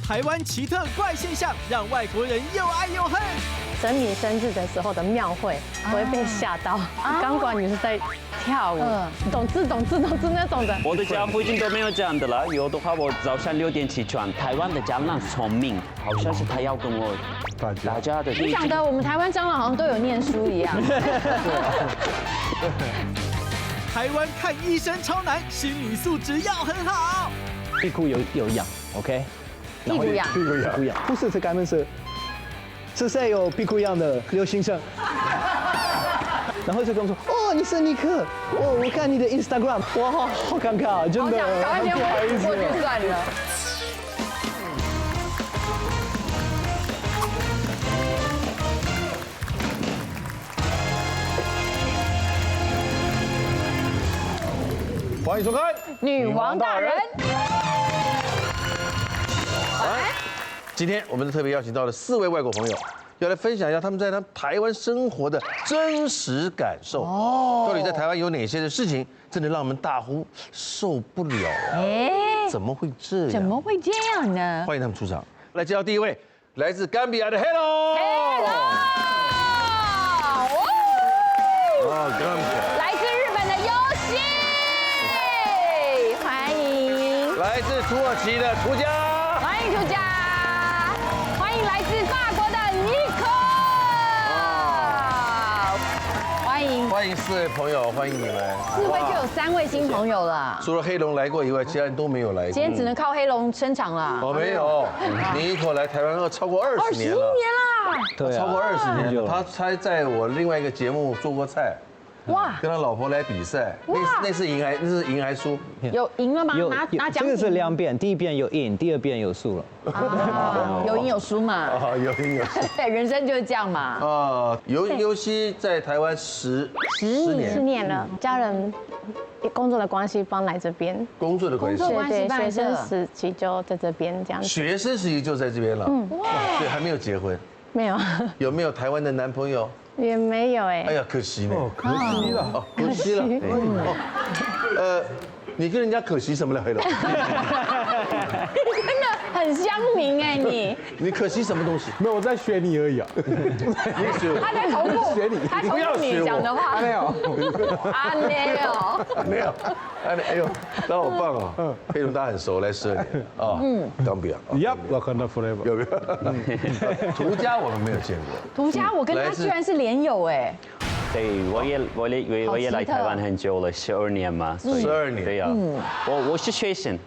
台湾奇特怪现象让外国人又爱又恨。神明生日的时候的庙会，我会被吓到，钢管女是在跳舞，懂字那种的。我的家附近都没有这样的了，有的话我早上6点起床。台湾的蟑螂聪明，好像是他要跟我打架的。你讲的我们台湾蟑螂好像都有念书一样。台湾看医生超难，心理素质要很好。屁股有痒 ，OK？ 屁股痒，屁股痒，不是干闷是。是谁有屁股痒的刘先生？然后就跟我说：“哦，你是尼克，哦，我看你的 Instagram， 哇，好尴尬，真的，赶快先过去算了。”欢迎收看《女王大人》。今天我们特别邀请到了4位外国朋友，要来分享一下他们在台湾生活的真实感受。到底在台湾有哪些的事情，真的让我们大呼受不了啊？怎么会这样？怎么会这样呢？欢迎他们出场。来介绍第一位，来自冈比亚的 Hello。来自日本的优希，欢迎。来自土耳其的涂家，欢迎涂家。欢迎来自法国的尼克，欢迎4位朋友，欢迎你们。4位就有3位新朋友了。除了黑龙来过以外，其他人都没有来过。今天只能靠黑龙撑场了。哦，没有，尼克来台湾超过20年了。21年啦。对，超过20年了。他才在我另外一个节目做过菜。哇！跟他老婆来比赛，那是赢还输？有赢了吗？拿奖品。这个是2遍，第1遍有赢，第2遍有输了。有赢有输嘛。有赢有输。对，人生就是这样嘛。尤希在台湾10年了，家人工作的关系搬来这边。工作的关系。对，学生时期就在这边这样子。学生时期就在这边了。对，还没有结婚。没有。有没有台湾的男朋友？也没有哎。哎呀，可惜呢。可惜了。可惜了。你跟人家可惜什么了，黑龙？真的很乡民哎，你。你可惜什么东西？没有，我在学你而已啊。他在重复学你，他重复你讲的话。没有。没有。哎呦，那好棒哦！黑龙大家很熟，来12年啊。冈比亚。Wakanda forever。有没有？涂家我们没有见过。涂家，我跟他居然是连友哎。对，我也来台湾很久了，12年嘛。12年。对呀。我是学生。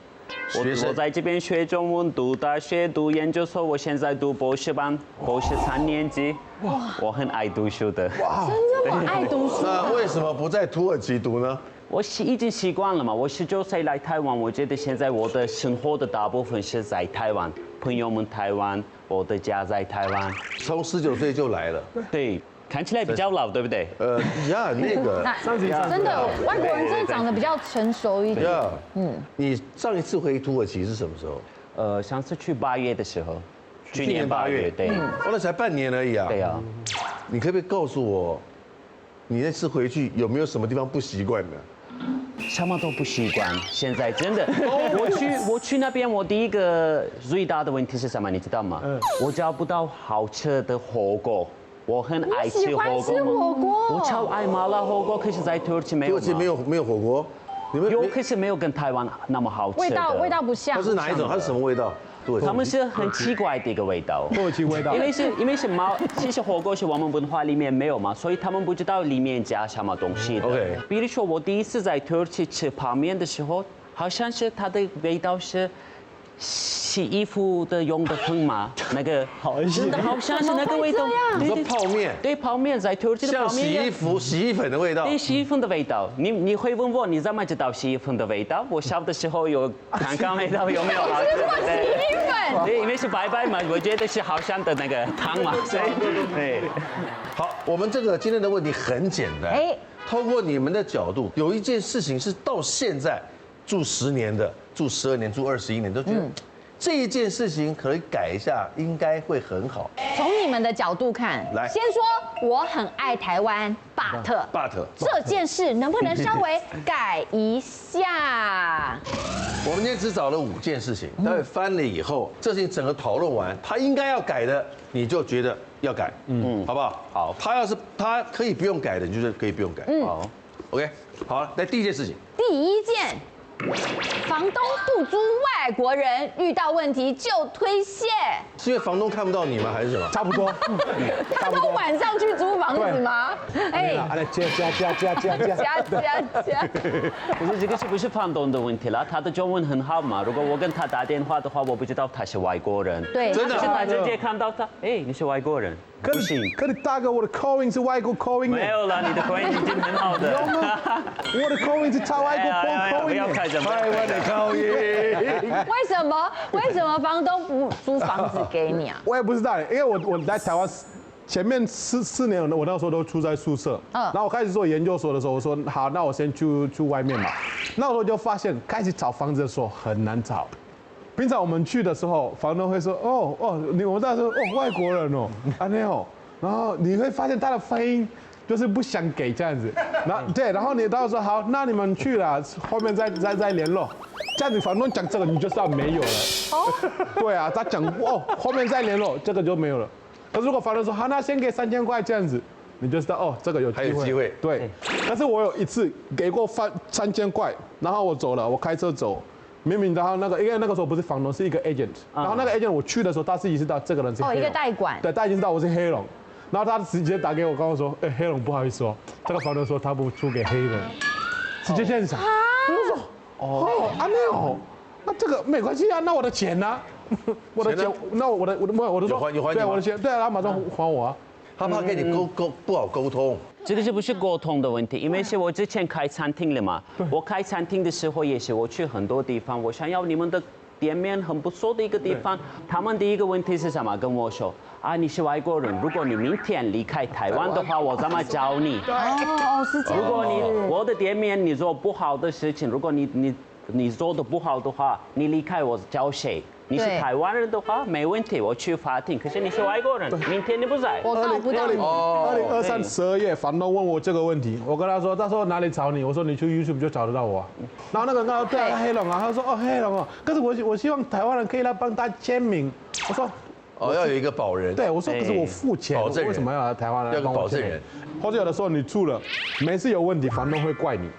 我在这边学中文，读大学，读研究所，我现在读博士班，博士3年级。我很爱读书的。哇，真的吗？爱读书。那为什么不在土耳其读呢？我已经习惯了嘛。我19岁来台湾，我觉得现在我的生活的大部分是在台湾，朋友们台湾，我的家在台湾。从19岁就来了。对。看起来比较老，对不对？那个真的，外国人真的长得比较成熟一点。你上一次回土耳其是什么时候？上次去8月的时候，去年8月，对。那才半年而已啊。对啊。你可不可以告诉我，你那次回去有没有什么地方不习惯的？什么都不习惯，现在真的。我去那边，我第一个最大的问题是什么？你知道吗？我找不到好吃的火锅。我很爱吃火锅，我超爱麻辣火锅，可是在土耳其没有。土耳其没有火锅，有，可是没有跟台湾那么好吃。味道不像。它是哪一种？它是什么味道？他们是很奇怪的一个味道。土耳其味道。因为是其实火锅是我们文化里面没有嘛，所以他们不知道里面加什么东西的。OK。比如说我第一次在土耳其吃泡面的时候，好像是它的味道是。洗衣服的用的粉嘛，那个真的好像是那个味道。你说泡面？对，泡面在土耳其的泡面。像洗衣粉的味道。对，洗衣粉的味道。你会问我你怎么知道洗衣粉的味道？我小的时候有看看味道有没有好吃。吃过洗衣粉。对，因为是白白嘛，我觉得是好像的那个汤嘛。对。好，我们这个今天的问题很简单。透过你们的角度，有一件事情是到现在住10年的。住12年、住21年，都觉得这一件事情可以改一下，应该会很好。从你们的角度看，来，先说我很爱台湾 ，but 这件事能不能稍微改一下？我们今天只找了5件事情，待会翻了以后，这事情整个讨论完，他应该要改的，你就觉得要改，好不好？好，他要是他可以不用改的，你就是可以不用改，好 ，OK， 好了，来第1件事情，第1件，房东不租外国人，遇到问题就推卸。是因为房东看不到你吗？还是什么？差不多，他都晚上去租房子吗？哎，来加，不是这个是不是房东的问题啦？他的中文很好嘛。如果我跟他打电话的话，我不知道他是外国人。对，真的可是他直接看到他，哎，你是外国人，不行。可是大哥，我的口音是外国口音。没有啦，你的口音已经很好的。有吗？我的口音是超外国口音。不要开什么台湾的口音。为什么房东不租房子给你啊？我也不知道，因为我来台湾前面4年，我那时候都住在宿舍。然后我开始做研究所的时候，我说好，那我先去外面嘛。那时候就发现，开始找房子的时候很难找。平常我们去的时候，房东会说我们那时候外国人哦，那样，然后你会发现他的反应就是不想给这样子。然后你到时候好，那你们去了，后面再联络。这样子房东讲这个，你就知道没有了。对啊，他讲后面再联络，这个就没有了。可是如果房东说好，那先给3000块这样子，你就知道这个有机会。还有机会。对。但是我有一次给过3000块，然后我走了，我开车走，明明然后因为那个时候不是房东，是一个 agent， 然后那个 agent 我去的时候，他自己知道这个人是黑龙，一个代管。对，他已经知道我是黑龙，然后他直接打给我，跟我说，黑龙不好意思哦，这个房东说他不出给黑人，直接这样讲。我说那样。那这个没关系啊，那我的钱呢？我的钱，那我的说，对我的钱，对啊，他马上还我啊。他怕跟你不好沟通。这个是不是沟通的问题？因为是我之前开餐厅了嘛，我开餐厅的时候也是，我去很多地方，我想要你们的店面很不错的一个地方。他们第一个问题是什么？跟我说你是外国人，如果你明天离开台湾的话，我怎么教你？是这样。如果我的店面你做不好的事情，如果你做的不好的话，你离开我教谁？你是台湾人的话没问题，我去法庭。可是你是外国人，明天你不在，我告不到你。2023 12月，房东问我这个问题，我跟他说哪里找你？我说你去 YouTube 就找得到我。然后那个人说对啊，黑龙啊，他说黑龙哦，可是我希望台湾人可以来帮他签名。我说要有一个保人。对，我说可是我付钱，为什么要来台湾人？要个保证人。或者有的时候你住了，每次有问题，房东会怪你。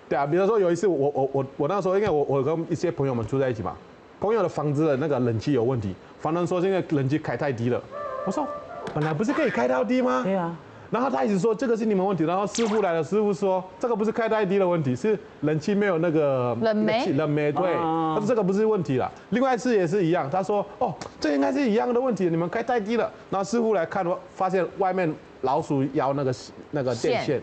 对啊，比如说有一次我那时候因为我跟一些朋友们住在一起嘛，朋友的房子的那个冷气有问题，房东说现在冷气开太低了。我说本来不是可以开到低吗？对啊。然后他一直说这个是你们问题，然后师傅来了，师傅说这个不是开太低的问题，是冷气没有那个冷媒，对，他说这个不是问题啦。另外一次也是一样，他说这应该是一样的问题，你们开太低了。然后师傅来看，发现外面老鼠咬那个电线，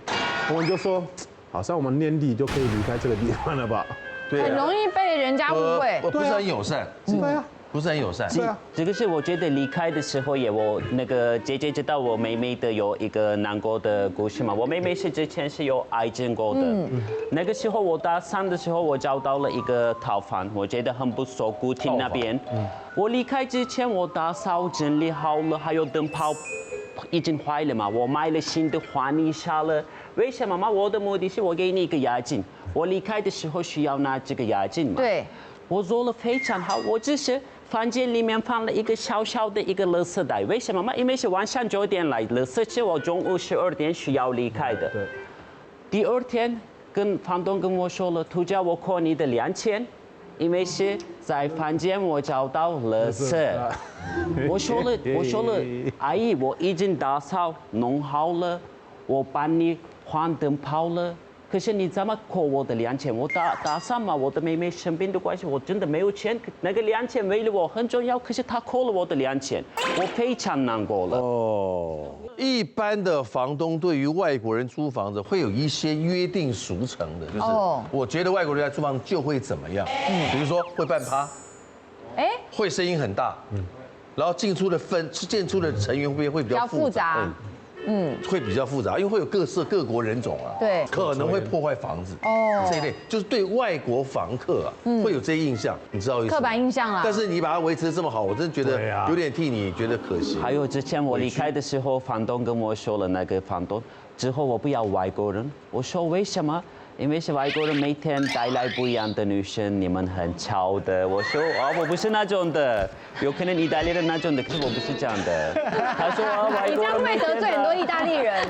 我们就说好像我们年底就可以离开这个地方了吧？对，很容易被人家误会。不是很友善。对啊。不是很友善。对啊，这个是我觉得离开的时候也，我那个姐姐知道我妹妹的有一个难过的故事嘛。我妹妹是之前是有癌症过的，那个时候我大3的时候，我找到了一个套房，我觉得很不错，古亭那边。我离开之前，我打扫整理好了，还有灯泡已经坏了嘛，我买了新的换一下了。为什么嘛？我的目的是我给你一个押金，我离开的时候需要拿这个押金嘛。对，我做了非常好，我只是房间里面放了一个小小的一个垃圾袋，为什么嘛？因为是晚上9点来，垃圾是我中午12点需要离开的。对。第2天，房东跟我说了，图叫我扣你的2000，因为是在房间我找到垃圾。我说了，阿姨，我已经打扫弄好了，我帮你换灯泡了。可是你怎么扣我的2000？我打扫嘛，我的妹妹生病的关系，我真的没有钱。那个2000为了我很重要，可是他扣了我的2000，我非常难过了。一般的房东对于外国人租房子会有一些约定俗成的，就是我觉得外国人来租房子就会怎么样，比如说会半趴，会声音很大，然后进出的成员会比较复杂。会比较复杂，因为会有各国人种啊，对，可能会破坏房子，这一类就是对外国房客啊，会有这些印象，你知道意思吗？刻板印象啦。但是你把它维持得这么好，我真的觉得有点替你觉得可惜。还有之前我离开的时候，房东跟我说了，那个房东之后我不要外国人，我说为什么？因为是外国人每天带来不一样的女生，你们很潮的。我说我不是那种的，有可能意大利人那种的，可是我不是这样的。他说外你这样国人会得罪很多意大利人。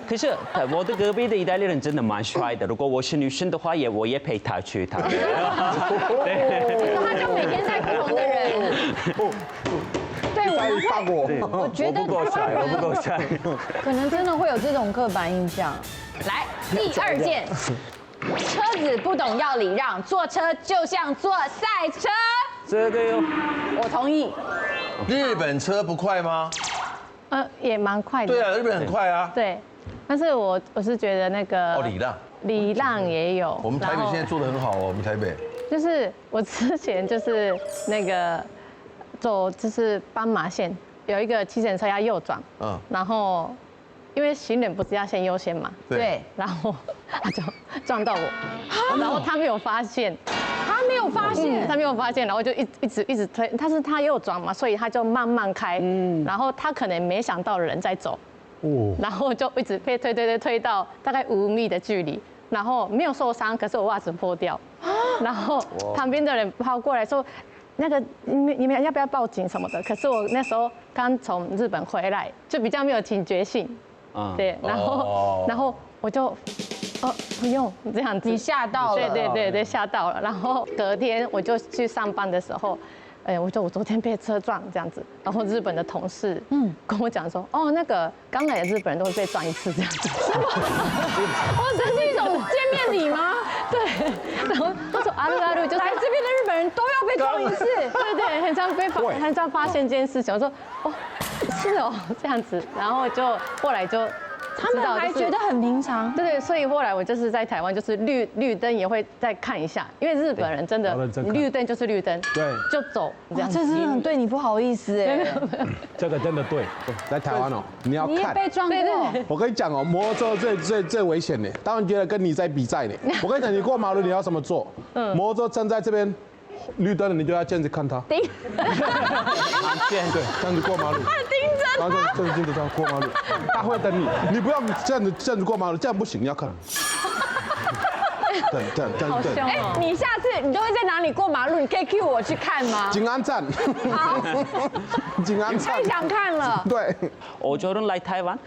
可是我的隔壁的意大利人真的蛮帅的。如果我是女生的话，我也陪他去他。就是他就每天带不同的人。对，我觉得我不够帅，我不够帅。可能真的会有这种刻板印象。来，第2件，车子不懂要礼让，坐车就像坐赛车。这个有，我同意。日本车不快吗？也蛮快的。对啊，日本很快啊。对，但是我是觉得那个礼让也有。我们台北现在做得很好哦，我们台北。就是我之前就是那个走就是斑马线，有一个计程车要右转，然后因为行人不是要先优先嘛，对，然后他就撞到我，然后他没有发现。他没有发现，他没有发现，然后就一直推，他右转嘛，所以他就慢慢开，然后他可能没想到人在走，然后就一直被推到大概5米的距离，然后没有受伤，可是我袜子破掉，然后旁边的人跑过来说，那个你们要不要报警什么的？可是我那时候刚从日本回来，就比较没有警觉性，对，然后我就。不用这样子，你吓到了，对，吓到了。然后隔天我就去上班的时候，我昨天被车撞这样子。然后日本的同事跟我讲说，那个刚来的日本人都会被撞一次这样子。这是一种见面礼吗？对。然后他说阿鲁就是来这边的日本人都要被撞一次，对，很像发现这件事情。我说是哦这样子，然后后来就。他们还觉得很平常，对，所以后来我就是在台湾，就是绿灯也会再看一下，因为日本人真的绿灯就是绿灯，对，就走这样。这真的很对你不好意思哎。这个真的对，在台湾哦，你要看。你也被撞过。我跟你讲哦，摩托车最危险的，当然觉得跟你在比赛呢。我跟你讲，你过马路你要怎么做？摩托车站在这边。绿灯了，你就要这样子看他，盯，对，这样子过马路，盯着，然后这样盯着他过马路，他会等你，你不要这样子过马路，这样不行，你要看。对，这样对。你下次你都会在哪里过马路？你可以 cue 我去看吗？景安站。好。景安站。太想看了。对。欧洲人来台湾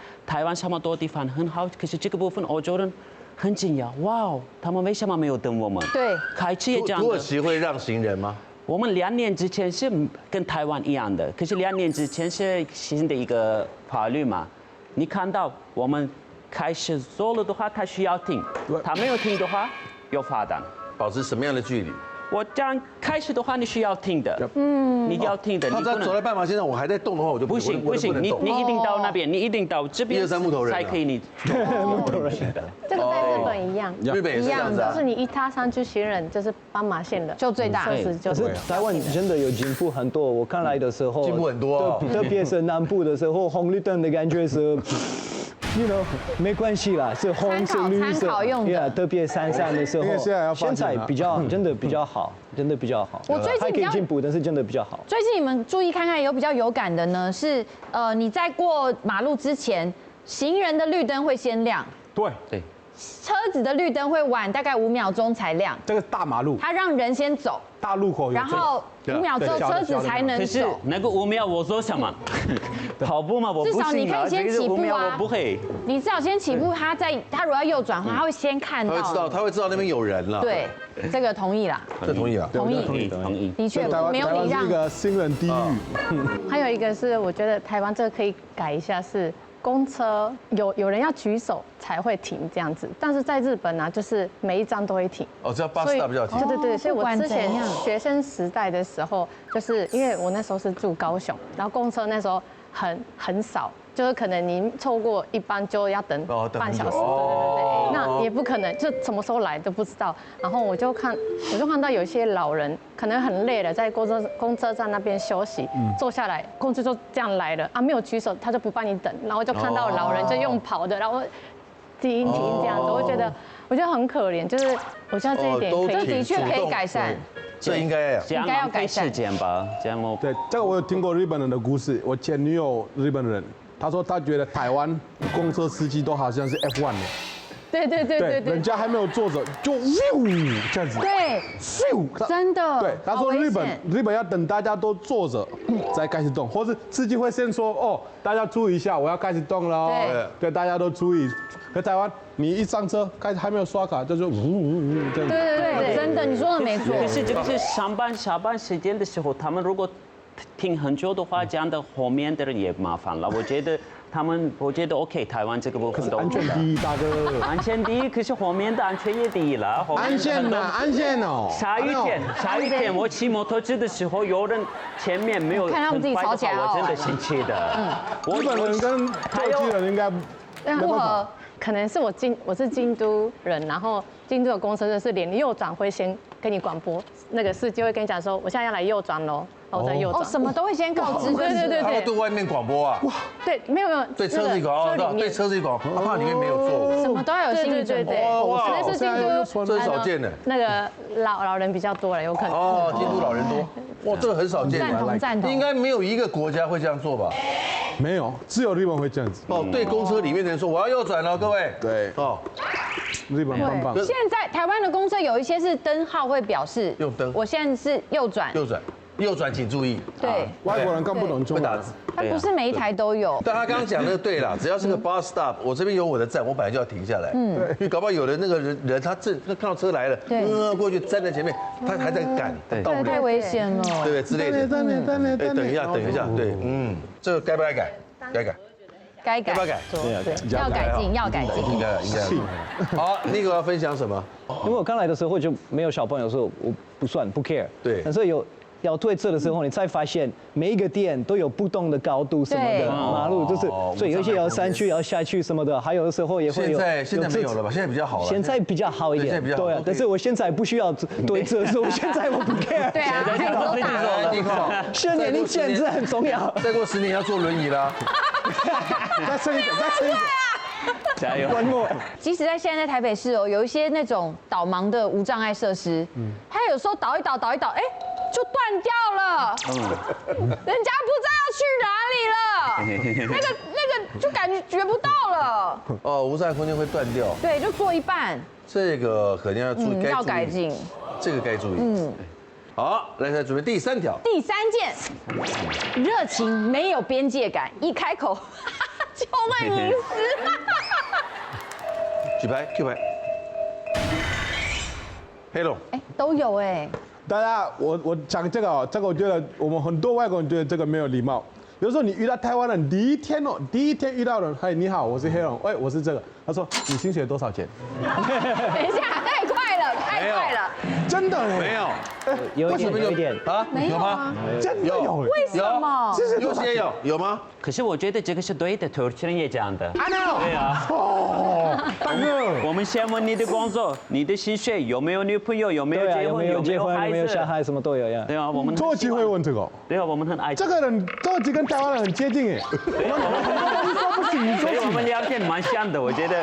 这么多地方很好，可是这个部分欧洲人。很惊讶，哇哦，他们为什么没有等我们？对，开车也这样。土耳其会让行人吗？我们2年之前是跟台湾一样的，可是2年之前是新的一个法律嘛。你看到我们开始走了的话，他需要停，他没有停的话有罚单。保持什么样的距离？我这样开始的话，你需要停的，你要停的。他只要走在斑马线上，我还在动的话，我就不行，你一定到那边，你一定到这边。1、2、3木头人才可以你。木头人。这个在日本一样，日本也是这样子啊。就是你一踏上去行人，就是斑马线的，就最大。可是台湾真的有进步很多，我刚来的时候进步很多，特别是南部的时候，红绿灯的感觉是。没关系啦，是红是绿色，参考用的。特别山上的时候，现在真的比较好，真的比较好。我最近还可以进步，但是真的比较好。最近你们注意看看，有比较有感的呢，是你在过马路之前，行人的绿灯会先亮，对，车子的绿灯会晚大概5秒钟才亮。这个大马路，它让人先走，大路口有。然后5秒之后车子才能走。可是那个5秒我做什么？跑步吗？我不行。至少你可以先起步啊。我不会。你至少先起步，他如果要右转的话，他会先看到。他会知道那边有人了。对，这个同意啦。这同意啊。同意。的确没有礼让。是一个行人地狱。还有一个是，我觉得台湾这个可以改一下是。公车有人要举手才会停这样子，但是在日本呢，就是每一张都会停。只要巴士大比较停。对，所以我之前学生时代的时候，就是因为我那时候是住高雄，然后公车那时候很少，就是可能你错过一班就要等半小时，对，那也不可能，就什么时候来都不知道。然后我就看到有一些老人可能很累了，在公车站那边休息，坐下来，公车就这样来了啊，没有举手他就不帮你等，然后就看到老人就用跑的，然后停这样子，我觉得很可怜，就是我觉得这一点这的确可以改善。这应该要改善吧，这样对，这个我有听过日本人的故事，我前女友日本人，他说他觉得台湾公车司机都好像是 F1 的，对，人家还没有坐着就咻这样子，对，咻，真的。对，他说好危日险本要等大家都坐着再开始动，或是司机会先说哦，大家注意一下，我要开始动了哦，对，大家都注意。可台湾你一上车开始还没有刷卡，就是呜这样子。对，真的，你说的没错。可是这个是上班下班时间的时候，他们如果停很久的话，这样的后面的人也麻烦了。我觉得 OK， 台湾这个部分都安全第一，大哥。安全第一，可是后面的安全也第一了。安全呐，安全哦。下雨天，我骑摩托车的时候，有人前面没有看他们自己吵起来我真的生气的。日本人跟特区人应该没办法。可能是我是京都人，然后京都的公车就是连右转会先跟你广播，那个司机会跟你讲说，我现在要来右转喽，然后我再右转。什么都会先告知。对。他会对外面广播啊？对，没有。对车子一广，对车子一广，怕里面没有座。什么都要有心理准备。可能是京都这少见的。那个老人比较多了，有可能。哦，京都老人多。哇，这个很少见。赞同。应该没有一个国家会这样做吧？没有，只有日本会这样子。哦，对公车里面的人说我要右转了，各位。对。哦，日本棒棒。现在台湾的公车有一些是灯号会表示用灯，我现在是右转。右转请注意。对。外国人看不懂中文。会打字。它不是每一台都有。但他刚刚讲的对啦，只要是个 bus stop， 我这边有我的站，我本来就要停下来。因为搞不好有的那个人他看到车来了，过去站在前面，他还在赶，到不了。太危险了。对不对？之类的。等一下，对，这个该不该改？该改。该改。要不要改？要改进，要改进。应该。好，Nico要分享什么？因为我刚来的时候就没有小朋友的时候，我不 care。对。但是要对车的时候，你才发现每一个店都有不同的高度什么的，马路就是，所以有一些要上去，要下去什么的，还有的时候也会有。现在没有了吧？现在比较好了。现在比较好一点，对啊。但是我现在不需要对车，所以我现在我不 care。对啊，都打了。10年龄简直很重要。再过10年要坐轮椅啦。再撑一个。加油！即使在现在台北市哦，有一些那种导盲的无障碍设施，它有时候导一导，哎，就断掉了。人家不知道要去哪里了，那个就感觉不到了。哦，无障碍空间会断掉。对，就做一半。这个肯定要注意，要改进。这个该注意。好，来准备第3条。第3件，热情没有边界感，一开口就问隐私。举牌 Q 牌，黑龙，都有哎。大家，我讲这个我觉得我们很多外国人觉得这个没有礼貌。有时候你遇到台湾人，第一天遇到人，嗨，你好，我是黑龙，我是这个。他说你薪水多少钱？等一下，太快了，真的没有，有一点啊，有吗？真的有，为什么？有些有吗？可是我觉得这个是对的，土耳其人也这样的。对啊。大哥，我们先问你的工作，你的薪水有没有女朋友，有没有结婚，有没有孩子，有没有小孩，什么都有呀。对啊，我们土耳其会问这个。对啊，我们很爱。这个人土耳其跟台湾人很接近哎。你说不行，你说我们聊天蛮像的，我觉得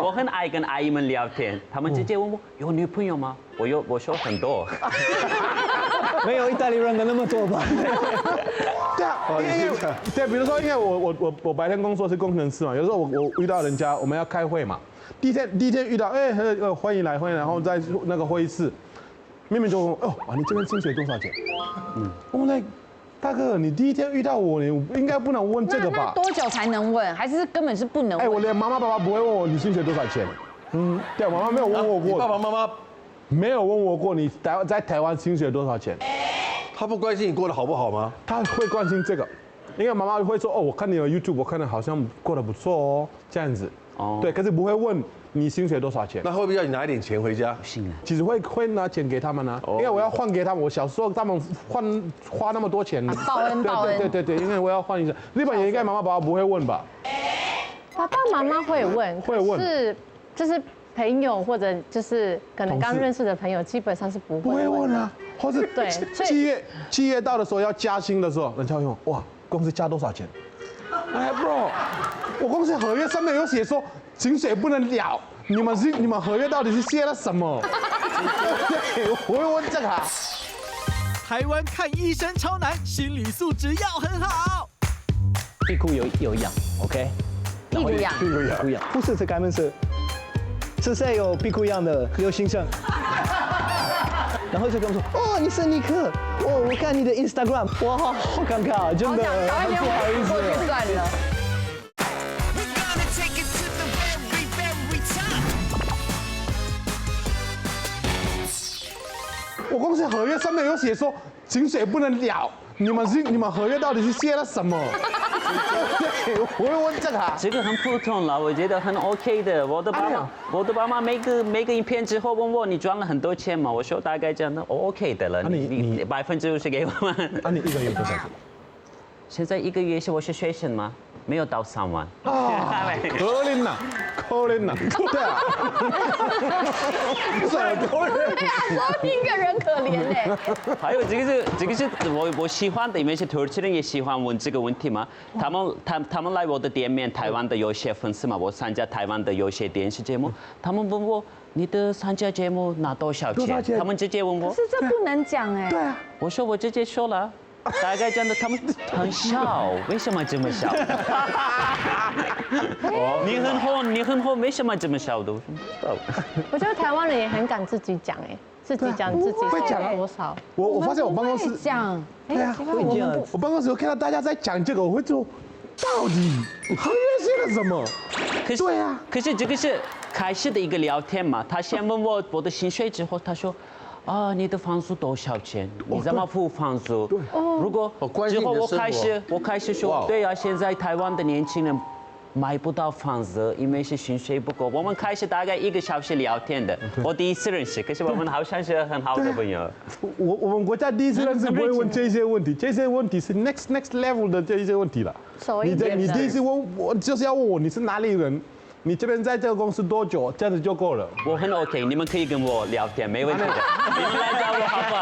我很爱跟阿姨们聊天，他们直接问我有女朋友吗？我说很多。没有意大利人的那么多吧？对啊，对，比如说，因为我白天工作是工程师嘛，有时候我遇到人家，我们要开会嘛，第一天遇到，欢迎来，然后在那个会议室，明明就问你这边薪水多少钱？我来，大哥，你第一天遇到我，你应该不能问这个吧？那多久才能问？还是根本是不能问？我连妈妈爸爸不会问我你薪水多少钱。对，妈妈没有问我过。爸爸妈妈没有问我过你在台湾薪水多少钱。他不关心你过得好不好吗？他会关心这个，因为妈妈会说我看你的 YouTube， 我看的好像过得不错哦，这样子。对，可是不会问你薪水多少钱。那会不会要你拿一点钱回家？其实会拿钱给他们啊，因为我要换给他们。我小时候他们花那么多钱，报恩。对，因为我要换一下。日本也应该妈妈爸爸不会问吧？爸爸妈妈会问，是就是朋友或者就是可能刚认识的朋友，基本上是不会问啊。或是对，七月到的时候要加薪的时候，人家会问哇，公司加多少钱？bro， 我公司合约上面有写说薪水不能聊，你们合约到底是写了什么？我会问这个。台湾看医生超难，心理素质要很好。屁股有痒 ，OK？屁股痒，不是开门是是谁有屁股一样的刘先生？然后就跟我说，哦，你是尼克，哦，我看你的 Instagram， 哇，好尴尬，真的，赶快先不好意回过去思。算了。我公司合约上面有写说薪水不能聊，你们合约到底是写了什么？我会问这个啊。这个很普通了，我觉得很 OK 的。我的爸妈每个影片之后问我你赚了很多钱吗？我说大概这样的 OK 的了。你50%给我们。啊，你一个月多少钱？现在一个月是我是学生吗？没有到3万。可怜呐，可怜呐，对啊。对啊，说你一个人可怜嘞。还有这个是我喜欢的，因为是土耳其人也喜欢问这个问题嘛。他们来我的店面，台湾的有些粉丝嘛，我参加台湾的有些电视节目，他们问我你的参加节目拿多少钱？他们直接问我。可是这不能讲哎。对啊。我说我直接说了。大概真的，他们很小，为什么这么小？你很红，为什么这么小的？我觉得台湾人也很敢自己讲哎，自己讲自己赚多少。我发现我办公室讲，对啊，会这样。我办公室有看到大家在讲这个，我会说，到底合约写了什么？对啊。可是这个是开始的一个聊天嘛，他先问我的薪水之后，他说。啊，你的房租多少钱？你怎么付房租？对，如果之后我开始说，对啊，现在台湾的年轻人买不到房子，因为是薪水不够。我们开始大概1个小时聊天的，我第一次认识，可是我们好像是很好的朋友。我们国家第一次认识不会问这些问题，这些问题是 next level 的这一些问题了。你第一次问我就是要问我你是哪里人？你这边在这个公司多久？这样子就够了。我很 OK， 你们可以跟我聊天，没问题的。你们来找我好不好？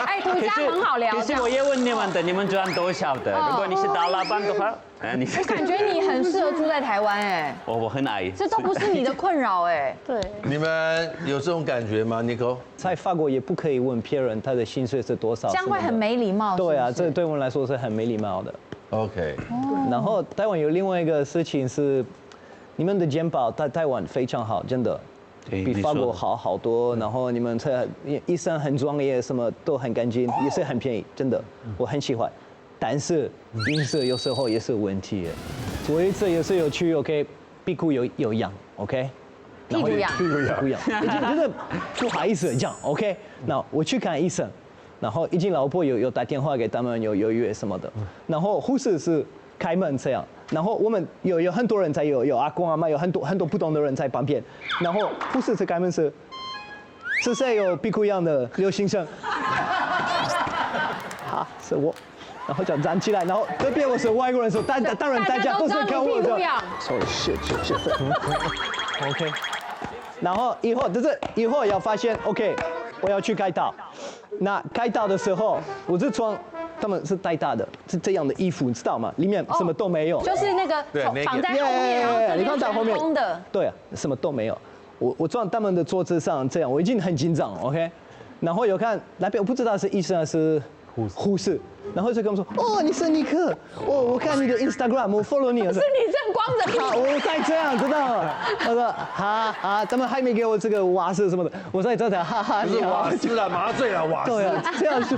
哎，涂家很好聊。可是我也问你们的，你们赚多少的？如果你是大老板的话，你我感觉你很适合住在台湾哎。我很矮。这都不是你的困扰哎。对。你们有这种感觉吗 ，Nico？在法国也不可以问别人他的薪水是多少，这样会很没礼貌。对啊，这对我们来说是很没礼貌的。OK。然后台湾有另外一个事情是。你们的健保在台湾非常好，真的，比法国好好多。然后你们医生很专业，什么都很干净，也是很便宜，真的，我很喜欢。但是饮食有时候也是问题。我一次也是有去 OK， 屁股有痒 OK， 屁股痒，真的不好意思讲 OK。那我去看医生，然后已经老婆有打电话给他们有约什么的，然后护士是开门这样。然后我们有很多人在有阿公阿妈，有很多不同的人在旁边。然后护士是开门是谁有屁股一样的刘先生？好，是我。然后就站起来，然后隔壁我是外国人，当然大家都是看我的。是。OK。然后以后要发现 OK， 我要去开刀。那开刀的时候，我是穿。他们是带大的，是这样的衣服，你知道吗？里面什么都没有，就是那个绑在后面，然后你看在后面空的，对啊，什么都没有。我坐在他们的桌子上，这样我已经很紧张 ，OK。然后有看那边，我不知道是医生还是护士，然后就跟我说，哦，你是尼克，哦，我看你的 Instagram， 我 follow 你。是你正光着屁股。我在这样，知道吗？我说哈，他们还没给我这个瓦斯什么的，我在这哈哈。不是瓦斯了，麻醉了，瓦斯。对啊，这样是，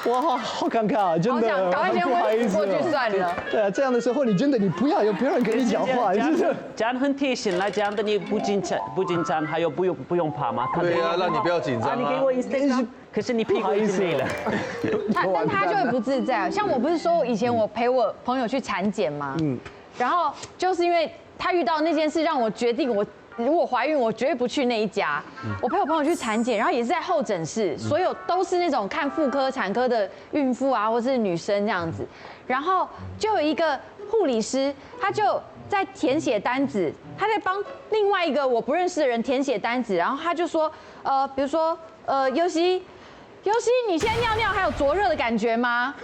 哇，好尴尬，真的。赶快先回过去算了。对啊，这样的时候你真的不要有别人跟你讲话，就是这样很贴心，来这样的你不紧张，还有不用怕吗？对啊，让你不要紧张。你给我 Instagram。可是你屁股已经没了，但他就会不自在。像我不是说以前我陪我朋友去产检吗？然后就是因为他遇到那件事，让我决定我如果怀孕，我绝对不去那一家。我陪我朋友去产检，然后也是在候诊室，所有都是那种看妇科、产科的孕妇啊，或是女生这样子。然后就有一个护理师，他就在填写单子，他在帮另外一个我不认识的人填写单子，然后他就说，比如说，尤西，你现在尿尿还有灼热的感觉吗？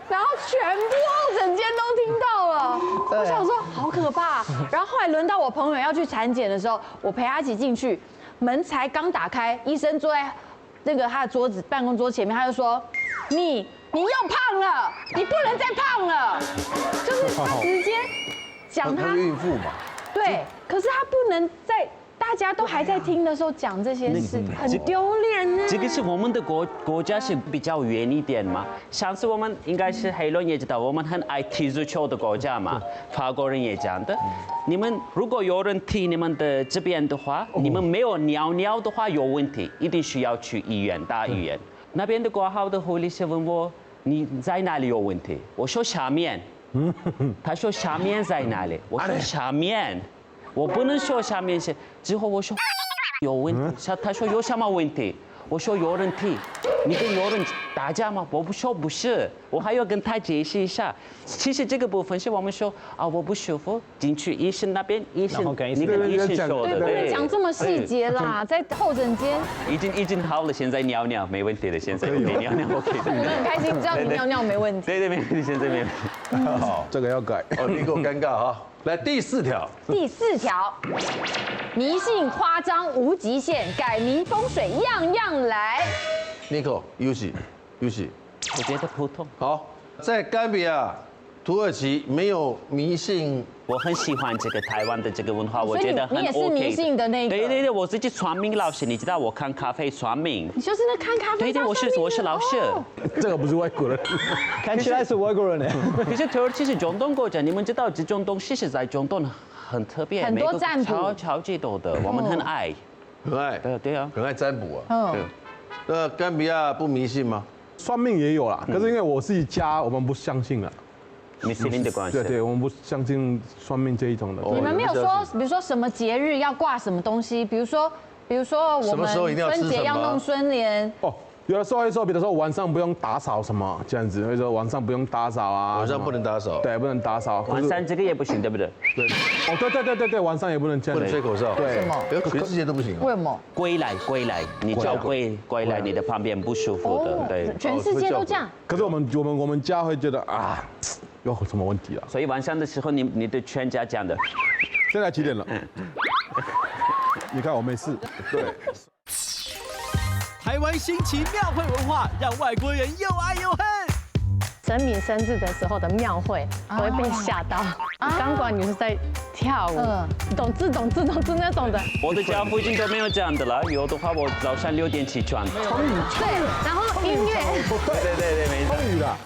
然后全部候诊间都听到了，我想说好可怕。然后后来轮到我朋友要去产检的时候，我陪他一起进去，门才刚打开，医生坐在那个他的办公桌前面，他就说你又胖了，你不能再胖了，就是他直接讲他孕妇嘛。对，可是他不能在大大家都还在听的时候讲这些事，很丢脸呢。这个是我们的国家是比较远一点嘛，上次我们应该是黑人也知道，我们很爱踢足球的国家嘛，法国人也讲的。你们如果有人踢你们的这边的话，你们没有尿的话有问题，一定需要去医院大医院。那边的挂号的护理师问我你在哪里有问题，我说下面，他说下面在哪里，我说下面，我不能说下面是，之后我说有问题，他说有什么问题？我说有人踢，你跟有人打架吗？我不说不是，我还要跟他解释一下。其实这个部分是我们说啊，我不舒服，进去医生那边，医生你跟医生说的，不能讲这么细节啦，在候诊间已经好了，现在尿尿没问题了，现在你尿尿 OK 的。我们很开心，知道你尿尿没问题。对，没问题，现在没问题。好，这个要改。哦，你给我尴尬哈。来第4条，第4条，迷信夸张无极限，改名风水样样来。Nico， Yushi，我觉得普通。好，在甘比亚、土耳其没有迷信。我很喜欢这个台湾的这个文化，我觉得很 OK。你也是迷信的那个？对，我自己算命老师，你知道我看咖啡算命。你就是那看咖啡？对，我是老师。这个不是外国人，看起来是外国人呢。可是土耳其是中东国家，你们知道这中东其实在中东很特别，很多占卜，超级多的，我们很爱。很爱。对啊，很爱占卜啊。对。那甘比亚不迷信吗？算命也有啦，可是因为我自己家，我们不相信了。穆斯林的关系。对，我们不相信算命这一种的。你们没有说，比如说什么节日要挂什么东西，比如说我们春节要弄春联。哦，有的时候会说，比如说晚上不用打扫什么这样子，会说晚上不用打扫啊。晚上不能打扫。对，不能打扫。晚上这个也不行，对不对？对。哦，对，晚上也不能这样。不能吹口哨。对。什么？全世界都不行。为什么？归来，你叫归来，你的旁边不舒服的，对。全世界都这样。可是我们家会觉得啊。有什么问题啊？所以晚上的时候，你的全家讲的。现在几点了？你看我没事。对。台湾新奇庙会文化，让外国人又爱又恨。神明生日的时候的庙会，我会被吓到。钢管女是在跳舞，懂字那种的。我的家附近都没有这样的啦，有的话我早上6点起床。对，然后音乐。对，没错。风雨啦。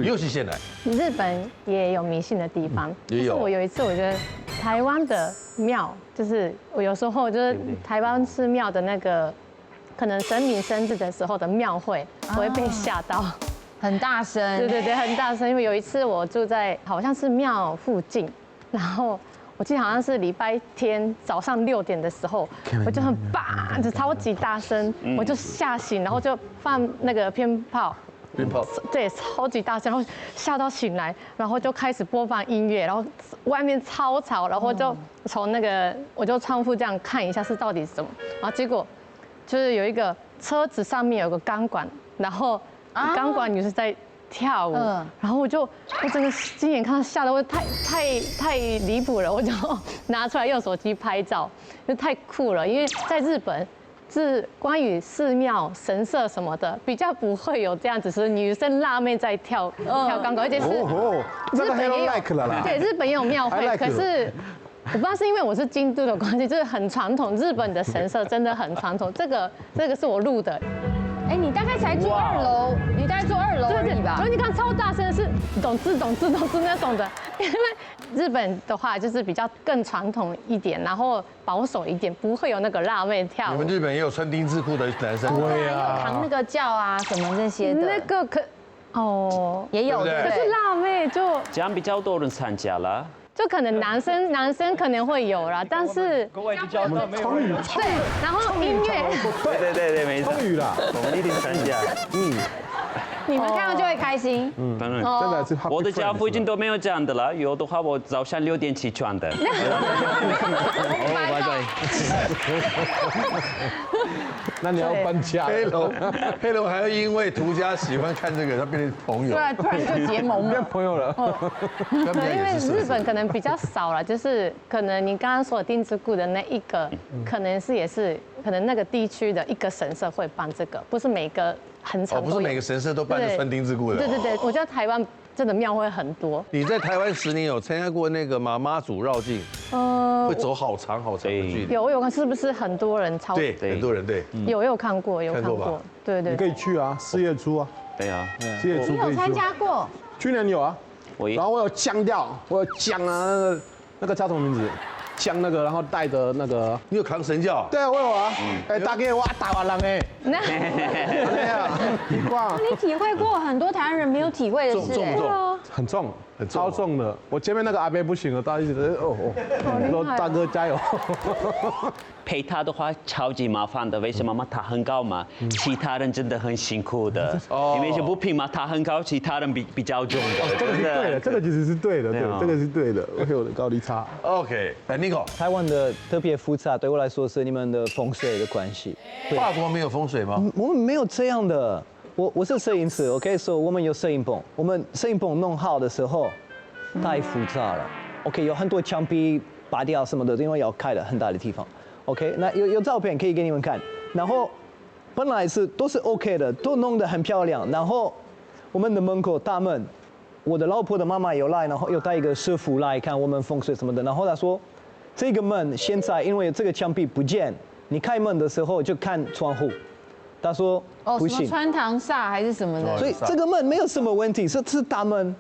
又是现来。日本也有迷信的地方，也有。我有一次我觉得台湾的庙，就是我有时候就是台湾寺庙的那个，可能神明生日的时候的庙会，我会被吓到，很大声。对，很大声。因为有一次我住在好像是庙附近，然后我记得好像是礼拜天早上6点的时候，我就很叭，就超级大声，我就吓醒，然后就放那个鞭炮。对，超级大声，然后吓到醒来，然后就开始播放音乐，然后外面超吵，然后就从那个我就窗户这样看一下是到底什么，然后结果就是有一个车子上面有个钢管，然后钢管女是在跳舞，然后我整个亲眼看到吓得我太离谱了，我就拿出来用手机拍照，就太酷了，因为在日本。是关于寺庙、神社什么的，比较不会有这样子，是女生辣妹在跳钢管，而且是日本也有，对，日本也有庙会，可是我不知道是因为我是京都的关系，就是很传统，日本的神社真的很传统，这个是我录的。哎，你大概才住2楼，你大概住2楼而已吧？所以你看超大声的是懂字那种的，因为日本的话就是比较更传统一点，然后保守一点，不会有那个辣妹跳舞。你们日本也有穿丁字裤的男生？对啊，有扛那个轿啊什么这些的。那个也有，可是辣妹就这样比较多人参加了。就可能男生可能会有啦，但是各位就叫他们冲雨，对，然后音乐，对，没错，冲雨啦，我们一定参加。你们看到就会开心。当然，真的是我的家附近都没有这样的了，有的话我早上6点起床的。拜拜。那你要搬家。黑龙还要因为涂家喜欢看这个，他变成朋友。对，突然就结盟了，变朋友了。因为日本可能比较少了，就是可能你刚刚说的丁字裤的那一个，可能是也是可能那个地区的一个神社会办这个，不是每个很常都有。不是每个神社都办得穿丁字裤的。对对对，我觉得台湾真的庙会很多。你在台湾10年有参加过那个妈祖绕境？会走好长好长的距离。有看，是不是很多人超？对，很多人对。有看过，有看过。对对。你可以去啊，4月初啊。对啊，4月初可以去。你有参加过？去年有啊。然后我有降调，我有降啊，那个叫什么名字？降那个，然后带着那个。你有扛神教？对啊，我有啊。哎，大概我打完了哎。你体会过很多台湾人没有体会的事，重不重？很重，超重的。我前面那个阿伯不行了，大家一直说大哥加油。陪他的话超级麻烦的，为什么嘛？他很高嘛，其他人真的很辛苦的。因为就不平嘛，他很高，其他人比较重的。这个是对的，这个其实是对的，对，这个是对的。我有的高低差。OK， 来 Nico， 台湾的特别复杂，对我来说是你们的风水的关系。法国没有风水吗？我们没有这样的。我是摄影师 ，OK， 所以我们有摄影棚。我们摄影棚弄好的时候，太复杂了。OK， 有很多墙壁拔掉什么的，因为要开的很大的地方。OK， 那有照片可以给你们看。然后本来都是 OK 的，都弄得很漂亮。然后我们的门口大门，我的老婆的妈妈有来，然后有带一个师傅来看我们风水什么的。然后他说，这个门现在因为这个墙壁不见，你开门的时候就看窗户。他说不行，什么穿堂煞还是什么的，所以这个门没有什么问题，是大门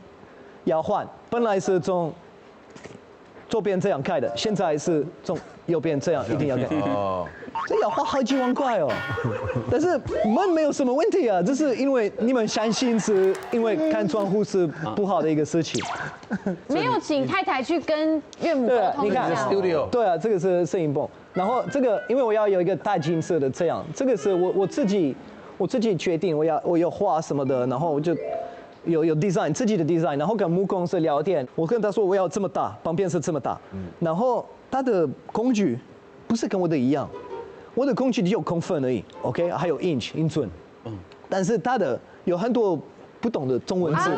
要换，本来是从左边这样开的，现在是从右边这样，一定要开。哦，这要花好几万块哦。但是门没有什么问题啊，这是因为你们相信是因为看窗户是不好的一个事情。没有请太太去跟岳母沟通一下。对啊，这个是摄影棚。然后这个，因为我要有一个大金色的这样，这个是我自己决定我要画什么的，然后我就有 design 自己的 design， 然后跟木工师聊天，我跟他说我要这么大，旁边是这么大，然后他的工具不是跟我的一样，我的工具只有公分而已 ，OK， 还有英寸，但是他的有很多不懂的中文字，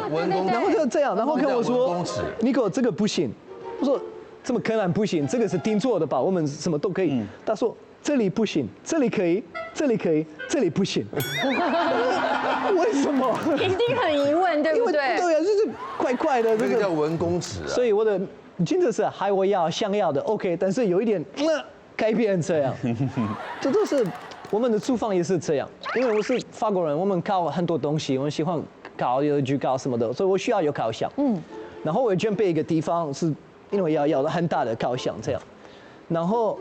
然后就这样，然后跟我说，你给我这个不行，我说。这么可能不行，这个是定做的吧？我们什么都可以。他说这里不行，这里可以，这里可以，这里不行。为什么？一定很疑问，对不对？对啊，就是怪怪的。这个叫文公尺啊。所以我的真的是还我想要的 OK， 但是有一点改变这样。这都是我们的厨房也是这样，因为我是法国人，我们烤很多东西，我们喜欢烤有焗烤什么的，所以我需要有烤箱。然后我准备一个地方是。因为要很大的烤箱这样，然后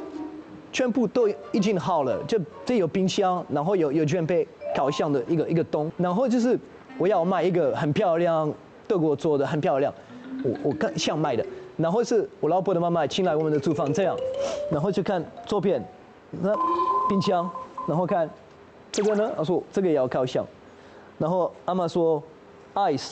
全部都已经好了，就这有冰箱，然后有准备烤箱的一个洞，然后就是我要买一个很漂亮德国做的很漂亮，我刚想买的，然后是我老婆的妈妈进来我们的厨房这样，然后就看左边那冰箱，然后看这个呢，她说这个也要烤箱，然后阿妈说 ice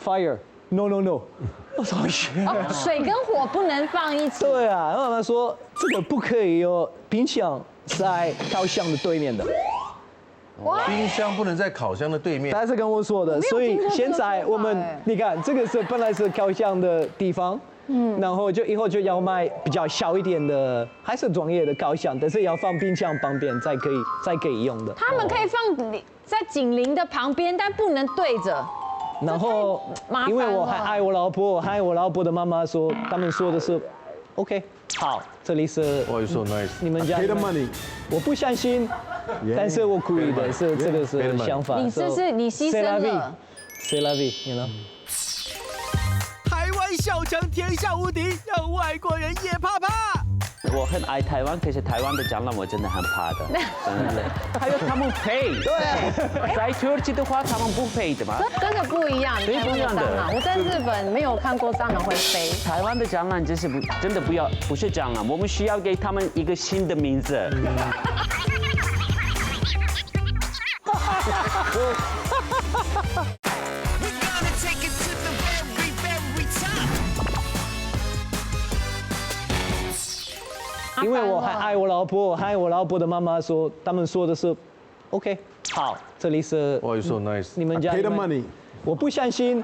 fire。No， 我说水跟火不能放一起。对啊，妈妈说这个不可以有冰箱在烤箱的对面的。冰箱不能在烤箱的对面。他是跟我说的，所以现在我们你看这个是本来是烤箱的地方，然后就以后就要买比较小一点的，还是专业的烤箱，但是要放冰箱旁边才可以用的。他们可以放在紧邻的旁边，但不能对着。然后，因为我还爱我老婆，还有我老婆的妈妈说，他们说的是 ，OK， 好，这里是，Oh, so nice， 你们家 ，Pay the money， 我不相信，但是我故意的，是这个是想法。你这是你牺牲了。C'est la vie， you know。台湾小强天下无敌，让外国人也怕怕。我很爱台湾，可是台湾的蟑螂我真的很怕的，真的。还有他们配，对，在土耳其的话他们不配的嘛，真的不一样。不一样的。我在日本没有看过蟑螂会飞。台湾的蟑螂真是真的不是蟑螂，我们需要给他们一个新的名字。因为我还爱我老婆，还有我老婆的妈妈说，他们说的是 ，OK， 好，这里是 ，Oh, so nice， 你们家 ，Pay the money， 我不相信，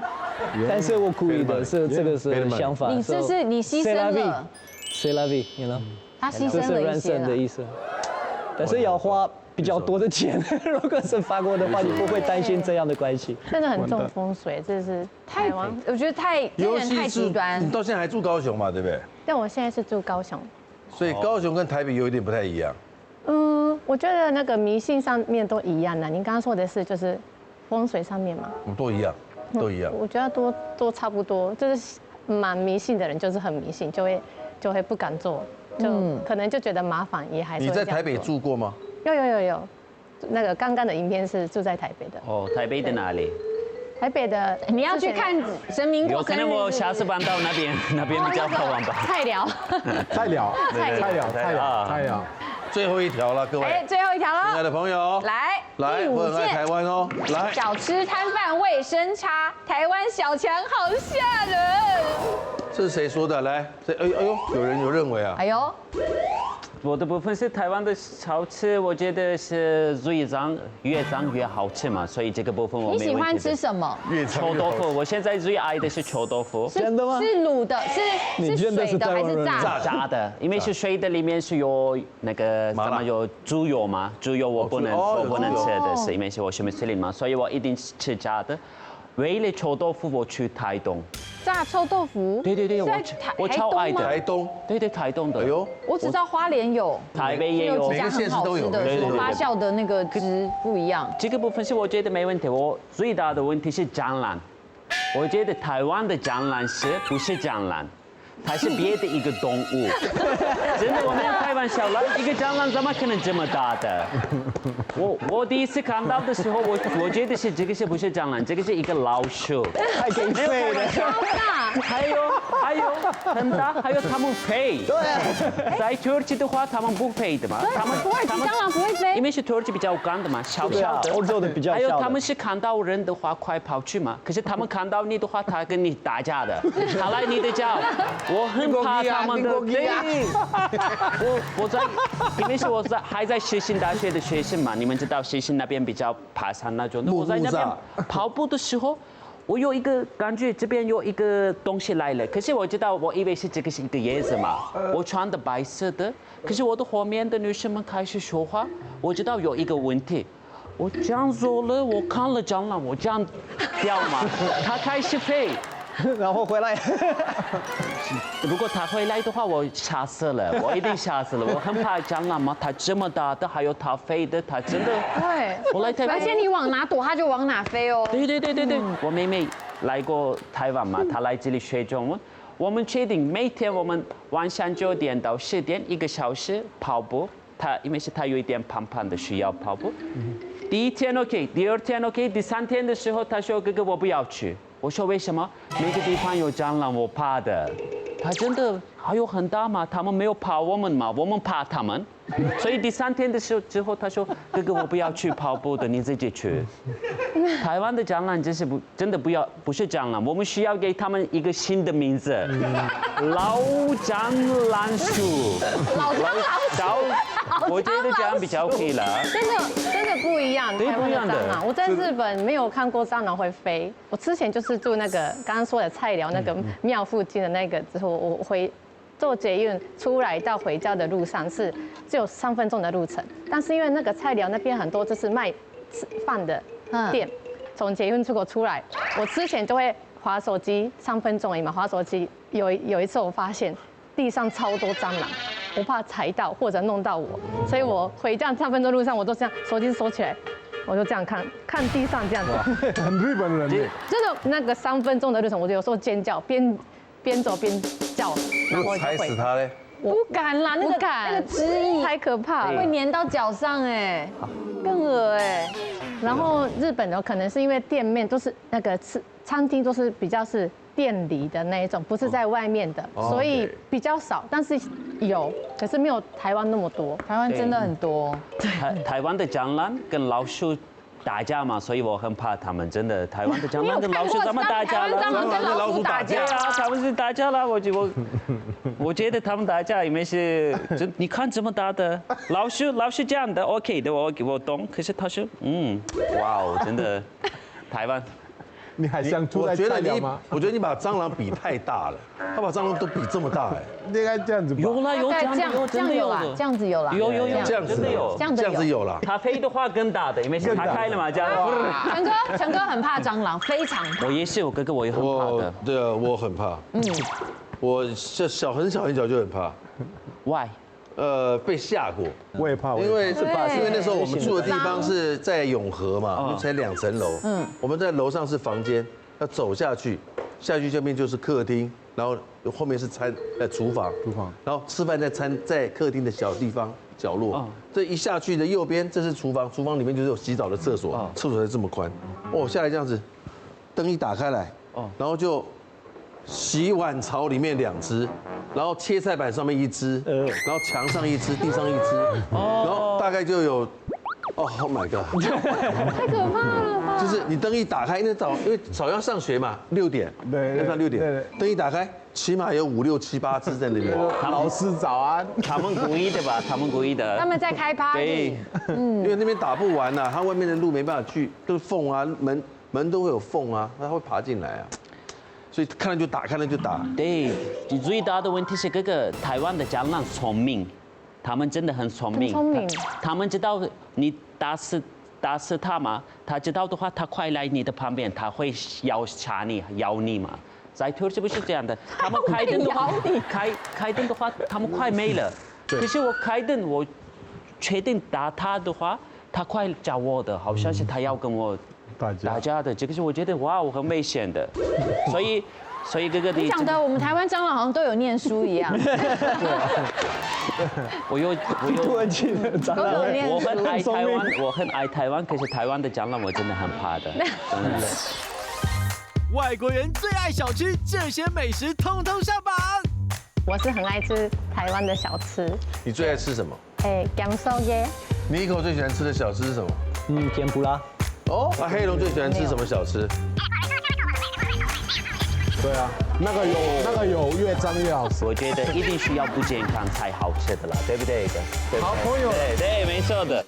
但是我故意的，是这个是想法。你是你牺牲了。C'est la vie，you know， 他牺牲了一些这是人生的意思。但是要花比较多的钱。如果是法国的话，你不会担心这样的关系。真的很重风水，这是台湾。我觉得这人太极端。你到现在还住高雄嘛，对不对？但我现在是住高雄，所以高雄跟台北有一点不太一样。我觉得那个迷信上面都一样的。您刚刚说的是就是风水上面嘛？都一样，都一样。我觉得都差不多，就是蛮迷信的人就是很迷信，就会不敢做，就可能就觉得麻烦，也还是你会这样在台北做住过吗？有，那个刚刚的影片是住在台北的。哦，台北的哪里？台北的你要去看神明过生日，有可能我下次搬到那边比较好玩吧。菜寮，菜鸟。最后一条了，各位。哎，最后一条亲爱了，的朋友，来，来，第5我很爱台件，湾哦，来。小吃摊贩卫生差，台湾小强好吓人。这是谁说的？来，哎呦，有认为啊。哎呦，我的部分是台湾的小吃，我觉得是越脏越好吃嘛，所以这个部分我没问题的。你喜欢吃什么？臭豆腐，我现在最爱的是臭豆腐。真的吗？是卤的，是水的还是炸的？炸的，因为是水的里面是有那个什么有猪油嘛，猪油我不能吃的是，因为是我是穆斯林嘛，所以我一定吃炸的。为了臭豆腐，我去台东。炸臭豆腐？对，我超爱的。台东。对，台东的。哎呦，我只知道花莲有，台北也有，每个县市都有的，发酵的那个汁不一样。这个部分是我觉得没问题。我最大的问题是蟑螂。我觉得台湾的蟑螂不是蟑螂，它是别的一个动物。真的，我们开玩笑了，一个蟑螂怎么可能这么大的？我第一次看到的时候，我觉得这个是不是蟑螂？这个是一个老鼠。还可以飞的。超大，还有很大，还有他们飞。对。在土耳其的话，他们不飞的嘛。土耳其蟑螂不会飞，因为是土耳其比较干的嘛，小小的。欧洲的比较小。还有他们是看到人的话快跑去嘛，可是他们看到你的话，他跟你打架的，他来你的家，我很怕他们的。对。因为是我还在世新大学的学生嘛，你们知道世新那边比较爬山那种的，我在那边跑步的时候。我有一个感觉，这边有一个东西来了，可是我知道，我以为这个是一个叶子嘛，我穿的白色的，可是我的后面的女生们开始说话，我知道有一个问题，我这样做了，我看了蟑螂，我这样掉嘛，它开始飞，然后回来。如果它回来的话，我吓死了，我一定吓死了，我很怕蟑螂嘛，它这么大的，还有它飞的，它真的。对。我来台湾，而且你往哪躲，它就往哪飞哦。对，我妹妹来过台湾嘛，她来这里学中文。我们确定每天我们晚上9点到10点1个小时跑步。她因为是她有一点胖胖的，需要跑步。第1天 OK， 第2天 OK， 第3天的时候，她说哥哥我不要去。我说为什么？那个地方有蟑螂，我怕的。他真的还有很大吗？他们没有怕我们吗？我们怕他们。所以第3天的时候之后，他说哥哥我不要去跑步的，你自己去。台湾的蟑螂真的不是蟑螂，我们需要给他们一个新的名字，老蟑螂鼠。老蟑螂鼠。我觉得这样比较可以了。真的不一样，台湾的蟑螂。我在日本没有看过蟑螂会飞。我之前就是住那个刚刚说的菜寮那个庙附近的那个，之后我坐捷运出来到回家的路上是只有3分钟的路程，但是因为那个菜寮那边很多就是卖饭的店，从捷运出口出来，我之前就会滑手机3分钟而已嘛，滑手机有一次我发现地上超多蟑螂，我怕踩到或者弄到我，所以我回家3分钟路上我都这样手机收起来，我就这样看地上这样子，很日本人耶。真的那个3分钟的路程，我有时候尖叫边走边叫，然后踩死他嘞！不敢啦，那个汁液太可怕了，会粘到脚上哎，更恶哎。然后日本的可能是因为店面都是那个餐厅都是比较是店里的那一种，不是在外面的，所以比较少，但是有，可是没有台湾那么多。台湾真的很多。台湾的蟑螂跟老鼠打架嘛，所以我很怕他们。真的，台湾的蟑螂跟老鼠怎么打架了？蟑螂跟老鼠打架啊，他们是打架了。我觉得他们打架，因为是你看这么大的老鼠这样的 OK 的，我懂。可是他说哇哦，真的，台湾。你还想住在我觉得菜鸟吗？我觉得你把蟑螂比太大了，他把蟑螂都比这么大哎。应该这样子吧。有啦有大概这样有这样有啦，这样子有啦，有这样子真的有这。样子这样子有了。它飞的话更大的，因为是它开了嘛，这样。陈哥很怕蟑螂，非常怕。我也是，我哥哥我也很怕的。对啊，我很怕。我很小就很怕。 Why？ 被吓过。我也怕，因为那时候我们住的地方是在永和嘛，才2层楼。我们在楼上是房间，要走下去这边就是客厅，然后后面是厨房，然后吃饭在客厅的小地方角落。这一下去的右边这是厨房，厨房里面就是有洗澡的厕所，厕所才这么宽。哦，下来这样子，灯一打开来，然后就洗碗槽里面2只。 然后切菜板上面1只，然后墙上1只，地上1只，然后大概就有，Oh my god， 太可怕了吧！就是你灯一打开，因为早要上学嘛，6点，对，要上6点，灯一打开，起码有5、6、7、8只在那边。老师早安，他们故意的吧？他们故意的。他们在开 party， 因为那边打不完呐，它外面的路没办法去，都是缝啊，门都会有缝啊，它会爬进来啊。 所以看了就打，看了就打。对，最大的问题是台湾的蟑螂聪明，他们真的很聪明。聪明。他们知道你打死它嘛，他知道的话，他快来你的旁边，他会咬你嘛。在土耳其不是这样的，他们开灯的话，开灯的话，他们快没了。可是我开灯，我确定打他的话，他快找我的，好像是他要跟我。 打架的，这个是我觉得哇，我很危险的，所以哥哥你讲的我们台湾蟑螂好像都有念书一样。我有土耳其的蟑螂，我很爱台湾，可是台湾的蟑螂我真的很怕的，真的。外国人最爱小吃，这些美食通通上榜。我是很爱吃台湾的小吃。你最爱吃什么？姜烧耶。你一口最喜欢吃的小吃是什么？甜不辣。 哦，那黑龙最喜欢吃什么小吃？对啊，那个有越脏越好吃。我觉得一定需要不健康才好吃的啦，对不对？好朋友。对，没错的。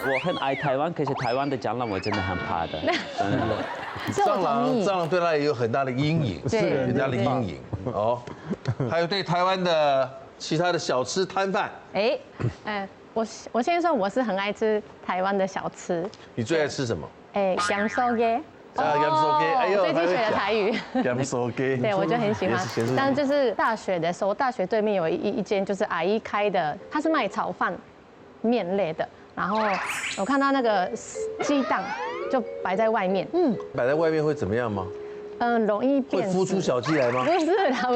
我很爱台湾，可是台湾的蟑螂我真的很怕的，真的。蟑螂对他也有很大的阴影，对，很大的阴影。哦，还有对台湾的其他的小吃摊贩。我先说我是很爱吃台湾的小吃。你最爱吃什么？姜烧耶。姜烧耶，哎呦，最近学的台语。姜烧耶。对，我就很喜欢。但就是大学的时候，大学对面有一间就是阿姨开的，她是卖炒饭面类的。 然后我看到那个鸡蛋就摆在外面，摆在外面会怎么样吗？容易变会孵出小鸡来吗？不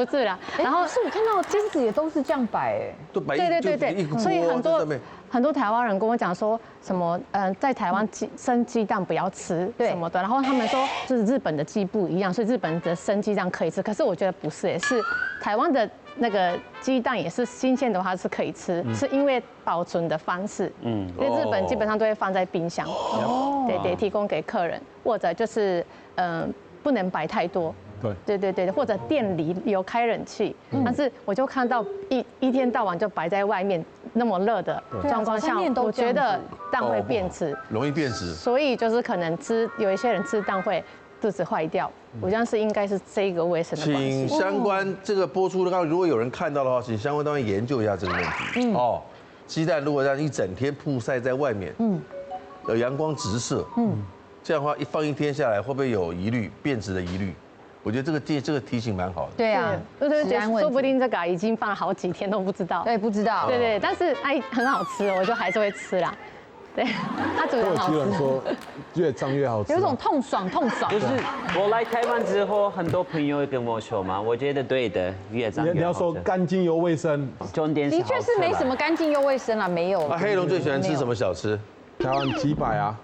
是啦。然后是我看到金子也都是这样摆，都摆对，所以很多台湾人跟我讲说什么在台湾生鸡蛋不要吃什么的，然后他们说就是日本的鸡不一样，所以日本的生鸡蛋可以吃，可是我觉得不是，也是台湾的。 那个鸡蛋也是新鲜的话是可以吃，是因为保存的方式。因为日本基本上都会放在冰箱，对，提供给客人，或者就是不能摆太多。对，或者店里有开冷气，但是我就看到一天到晚就摆在外面那么热的状况下，我觉得蛋会变质，容易变质，所以就是可能有一些人吃蛋会。 肚子坏掉，我相信应该是这个卫生的关系。请相关这个播出的话，如果有人看到的话，请相关单位研究一下这个问题。哦，鸡蛋如果让一整天曝晒在外面，有阳光直射，这样的话放一天下来，会不会有疑虑变质的疑虑？我觉得这个提醒蛮好的。对啊，说不定这个已经放了好几天都不知道。对，不知道。对，但是很好吃，我就还是会吃啦。 对，它煮的好吃。有人说越脏越好吃，有一种痛爽。就是我来台湾之后，很多朋友跟我说嘛，我觉得对的，越脏越好吃。你要说干净又卫生，重点是的确是没什么干净又卫生啦，没有。那黑龙最喜欢吃什么小吃？台湾鸡排啊。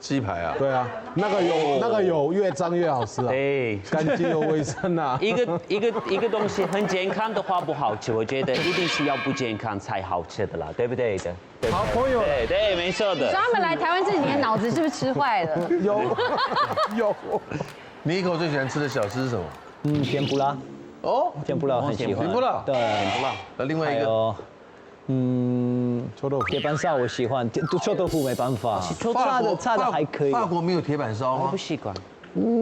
鸡排啊，对啊，那个有越脏越好吃啊，对，干净又卫生啊。一个东西很健康的话不好吃，我觉得一定是要不健康才好吃的啦，对不对的？好朋友，对，没错的。所以他们来台湾这几年脑子是不是吃坏了？有。你一口最喜欢吃的小吃是什么？甜不辣。哦，甜不辣很喜欢。甜不辣，对，甜不辣。那另外一个，臭豆腐。铁板烧我喜欢，臭豆腐没办法，差的还可以。法国没有铁板烧吗不？习惯。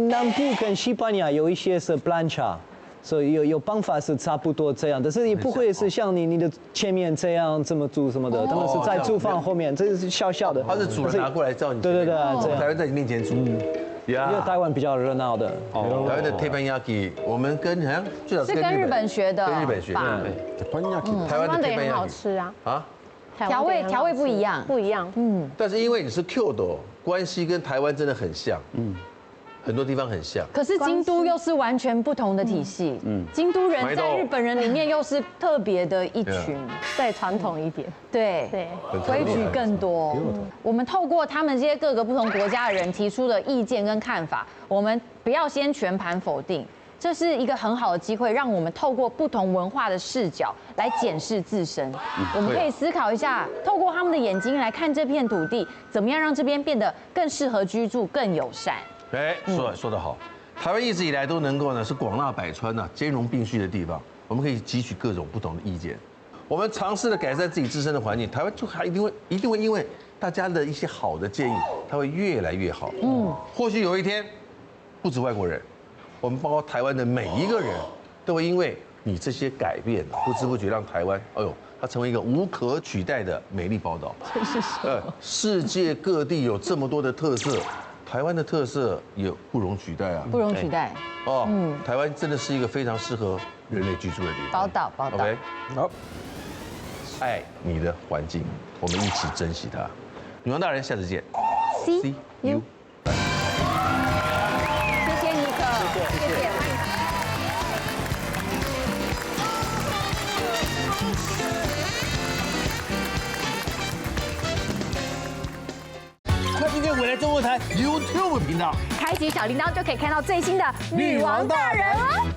南部跟西班牙有一些是 plancha， 所以有办法是差不多这样，但是也不会是像你的前面这样这么煮什么的，他们是在厨房后面，这是小小的。他是煮了拿过来照你。对，这样。台湾在你面前煮。因为台湾比较热闹的。台湾的 teppanyaki， 我们跟好像最早是跟日本学的，跟日本学的。台湾的台湾的也很好 teppanyaki 吃啊。啊，调味不一样，不一样。但是因为你是 Q 的，关系跟台湾真的很像，很多地方很像。可是京都又是完全不同的体系，京都人在日本人里面又是特别的一群，再传统一点。对，规矩更多。我们透过他们这些各个不同国家的人提出的意见跟看法，我们不要先全盘否定，这是一个很好的机会，让我们透过不同文化的视角来检视自身。我们可以思考一下，透过他们的眼睛来看这片土地，怎么样让这边变得更适合居住、更友善。哎，说得好，台湾一直以来都能够呢是广纳百川呐，兼容并蓄的地方，我们可以汲取各种不同的意见。我们尝试的改善自己自身的环境，台湾就还一定会因为大家的一些好的建议，它会越来越好。或许有一天，不止外国人，我们包括台湾的每一个人，都会因为你这些改变，不知不觉让台湾，它成为一个无可取代的美丽宝岛。这是什么？世界各地有这么多的特色。台湾的特色也不容取代啊，不容取代。台湾真的是一个非常适合人类居住的地方。宝岛。 OK， 好，爱你的环境，我们一起珍惜它。女王大人，下次见。 See you。谢谢尼克，谢谢。快订阅未来中国台 YouTube 频道，开启小铃铛就可以看到最新的女王大人哦。